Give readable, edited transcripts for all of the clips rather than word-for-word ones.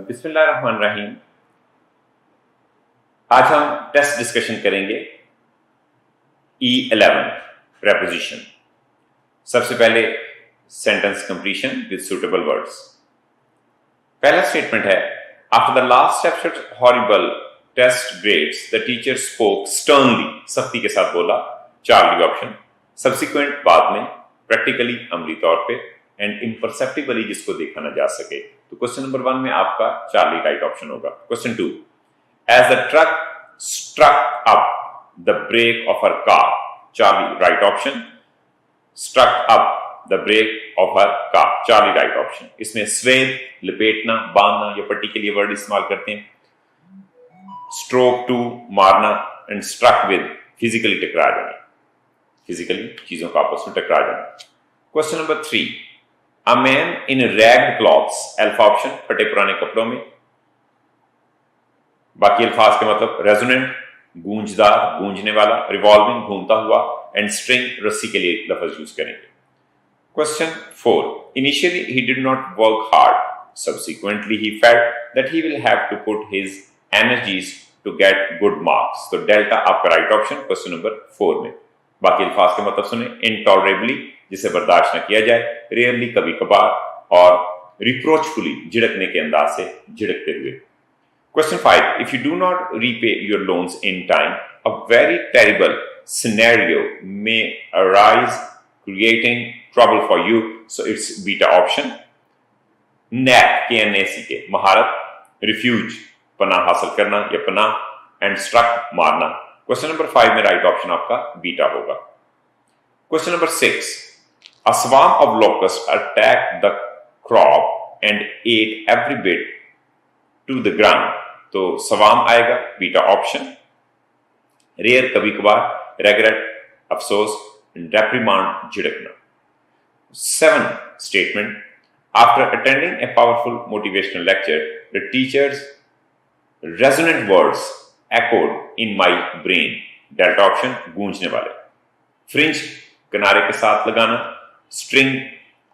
बिस्मिल्लाहिर्रहमानिर्रहीम। आज हम टेस्ट डिस्कशन करेंगे E11 प्रेपोजिशन। सबसे पहले sentence completion with suitable words. पहला स्टेटमेंट है, after the last episode horrible test grades the teacher spoke sternly, सख्ती के साथ बोला, चार्ली ऑप्शन, सब्सिक्वेंट बाद में, प्रैक्टिकली अमली तौर पे, एंड इम्परसेप्टिबली जिसको देखा ना जा सके। तो क्वेश्चन नंबर 1 में आपका चार्ली राइट ऑप्शन होगा। Question 2, as the truck struck up the brake of her car, Charlie right option, struck up the brake of her car, Charlie right option. इसमें स्वेद, लपेटना, बांधना या पट्टी के लिए वर्ड इस्तेमाल करते हैं। स्ट्रोक टू मारना, एंड स्ट्रक विद फिजिकली टकरा जाना, फिजिकली चीजों का आपस में टकरा जाना। Question number 3, a man in ragged clothes, alpha option, फटे पुराने कपड़ों में। बाकी अल्फाज के मतलब रेजोनेंट, गूंजदार, गूंजने वाला, रिवॉल्विंग, घूमता हुआ, एंड स्ट्रिंग, रस्सी के लिए लफ्ज यूज करेंगे। Question 4, initially he did not work hard, subsequently he felt that he will have to put his energies to get good marks। तो डेल्टा आपका राइट ऑप्शन क्वेश्चन नंबर 4 में। बाकी अल्फाज के मतलब सुने, इंटॉलरेबली जिसे बर्दाश्त न किया जाए, रेयरली कभी कभार, और रिप्रोचफुली झिड़कने के अंदाज से झिड़कते हुए। Question 5, if you do not repay your loans in time a very terrible scenario may arise creating trouble for you, so it's beta option. Knack के एनएसी के महारत, रिफ्यूज पनाह हासिल करना या पनाह, एंड स्ट्रक मारना। क्वेश्चन नंबर 5 में राइट ऑप्शन आपका बीटा होगा। Question number 6, a swarm of locust attacked the crop and ate every bit to the ground, तो स्वार्म आएगा बीटा ऑप्शन। रेयर कभी कभार, रेग्रेट अफसोस, रेप्रिमांड झिड़कना। 7 statement, after attending a powerful motivational lecture, the teacher's resonant words echoed in my brain, delta option, गूंजने वाले। Fringe किनारे के साथ लगाना, स्ट्रिंग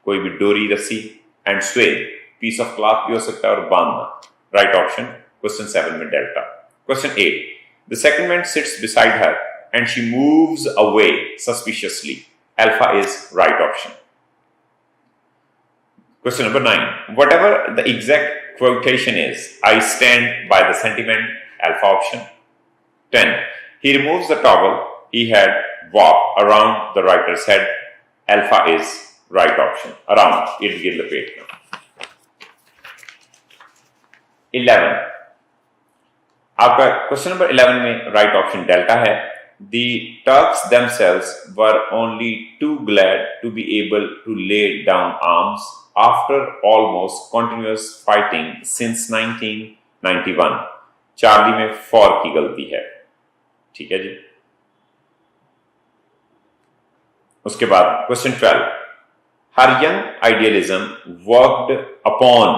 कोई भी डोरी, रस्सी, and swathe piece of cloth भी हो सकता है, और बांधना, राइट ऑप्शन क्वेश्चन 7 में delta. Question 8, the second man sits beside her and she moves away suspiciously, alpha is right option. Question number 9, whatever the exact quotation is, I stand by the sentiment, alpha option। 10, he removes the towel he had walked around the writer's head, alpha is right option, around, it will lapetna। 11, आपका question number 11 में right option delta है। The Turks themselves were only too glad to be able to lay down arms after almost continuous fighting since 1991। Charlie में for की गलती है, ठीक है जी। उसके बाद question 12, her young idealism worked upon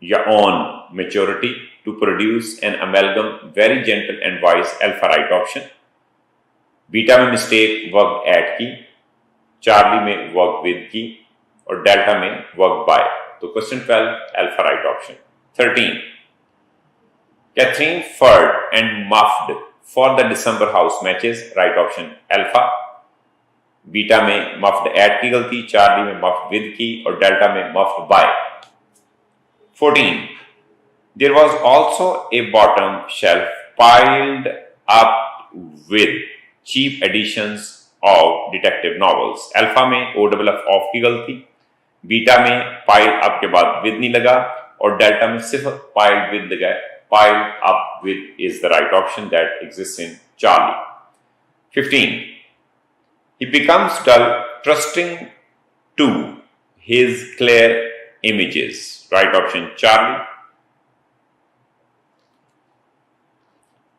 या on maturity to produce an amalgam very gentle and wise, alpha right option. Beta में मिस्टेक वर्क एट की, चार्ली में वर्क विद की, और डेल्टा में वर्क बाय। तो question 12 alpha right option. 13, Catherine furred and muffed for the December house matches, right option alpha. Beta में मफ्ड eight की गलती, चार्ली में मफ्ड विद की, और डेल्टा में muffed by. 14, there was also a bottom shelf piled up with cheap editions of detective novels, alpha में O double F of की गलती, बीटा में पाइल अप के बाद विद नहीं लगा, और डेल्टा में सिर्फ पाइल्ड विद लगा। Piled up with is the right option that exists in Charlie. 15, he becomes dull trusting to his clear images, right option Charlie।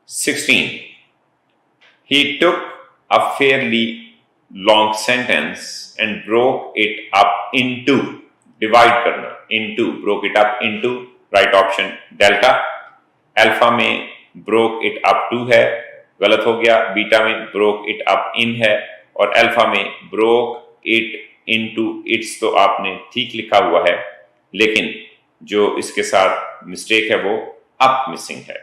16, he took a fairly long sentence and broke it up into, divide करना, into, broke it up into, right option delta। Alpha में broke it up to है, गलत हो गया। Beta में broke it up in है, और alpha में broke it into its तो आपने ठीक लिखा हुआ है, लेकिन जो इसके साथ मिस्टेक है वो अप मिसिंग है,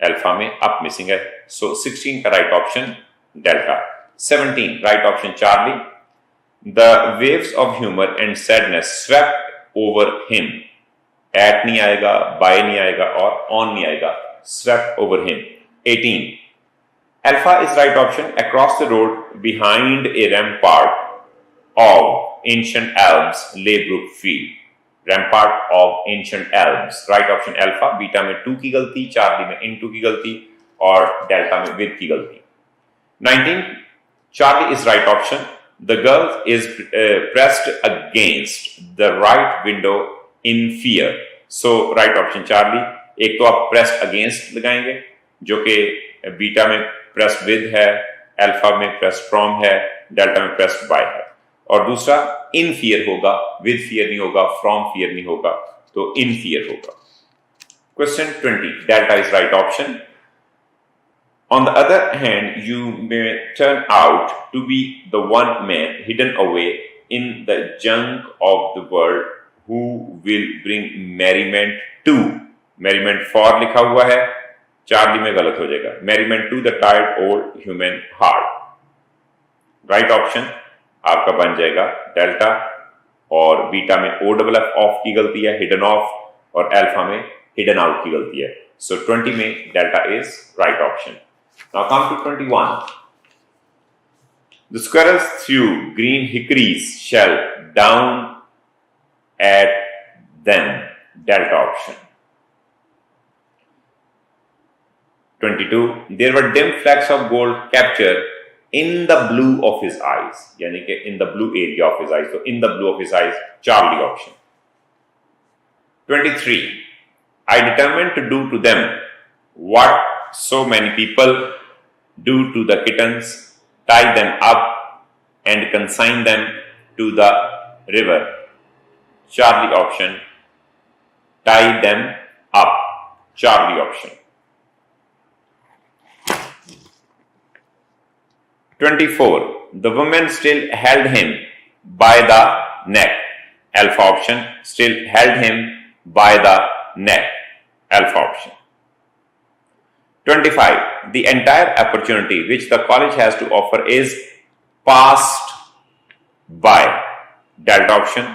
अल्फा में अप मिसिंग है। सो 16 का right option delta. 17 right option Charlie. The waves of humour and sadness swept over him, at नहीं आएगा, बाय नहीं आएगा और ऑन नहीं आएगा, swept over him. 18 alpha is right option. Across the road behind a rampart of ancient Alps lay Brookfield, rampart of ancient Alps, right option alpha। Beta में 2 की गलती, चार्ली में into की गलती और डेल्टा में with की गलती। 19 Charlie is right option। The girl is pressed against the right window in fear, so right option Charlie। एक तो आप pressed against लगाएंगे जो कि बीटा में pressed with है, अल्फा में pressed from है, डेल्टा में pressed by है, और दूसरा इन फियर होगा, विद फियर नहीं होगा, फ्रॉम फियर नहीं होगा, तो इन फियर होगा। Question 20 delta is right option. On the other hand you may turn out to be the one man hidden away in the junk of the world who will bring merriment to, merriment for लिखा हुआ है, Charlie में गलत हो जाएगा, merriment to the tired old human heart. Right option आपका बन जाएगा डेल्टा, और बीटा में ओ डबल एफ ऑफ की गलती है, हिडन ऑफ, और अल्फा में हिडन आउट की गलती है। सो 20 में delta is right option. Now come to 21। The squirrels threw green hickories shell down at them, delta option. 22 there were dim flecks of gold capture in the blue of his eyes, यानी कि in the blue area of his eyes, so in the blue of his eyes, Charlie option। 23 I determined to do to them what so many people do to the kittens, tie them up and consign them to the river, Charlie option। tie them up, Charlie option। 24 the woman still held him by the neck, alpha option। still held him by the neck, alpha option। 25 the entire opportunity which the college has to offer is passed by, delta option,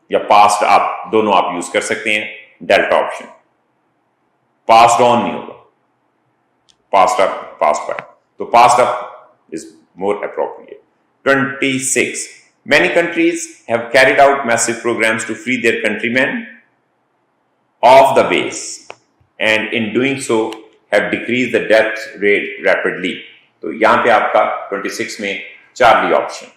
या passed up, दोनों आप use कर सकते हैं, delta option. passed on नहीं होगा, passed up, passed by, तो passed up is more appropriate। 26 many countries have carried out massive programs to free their countrymen of the base and in doing so have decreased the death rate rapidly, तो यहां पे आपका 26 में Charlie option.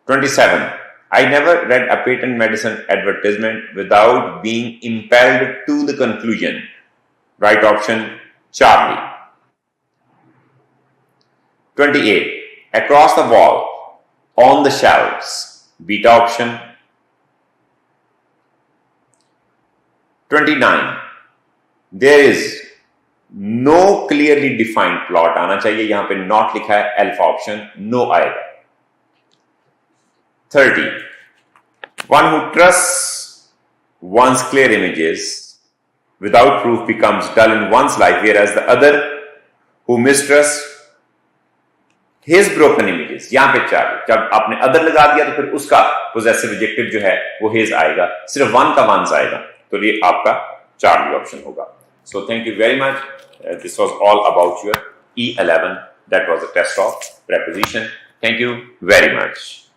27 I never read a patent medicine advertisement without being impelled to the conclusion, right option Charlie। 28 across the wall on the shelves, beta option। 29 there is no clearly defined plot, आना चाहिए, यहां पे not लिखा है, alpha option, no आएगा। 30 one who trusts one's clear images without proof becomes dull in one's life, whereas the other who mistrusts his broken images, यहां पे Charlie, जब आपने अदर लगा दिया तो फिर उसका पोजेसिव एडजेक्टिव जो है वो हिज आएगा, सिर्फ वन का वंस आएगा, तो ये आपका चार्ली ऑप्शन होगा। So thank you very much, this was all about your E11, that was a test of preposition। Thank you very much।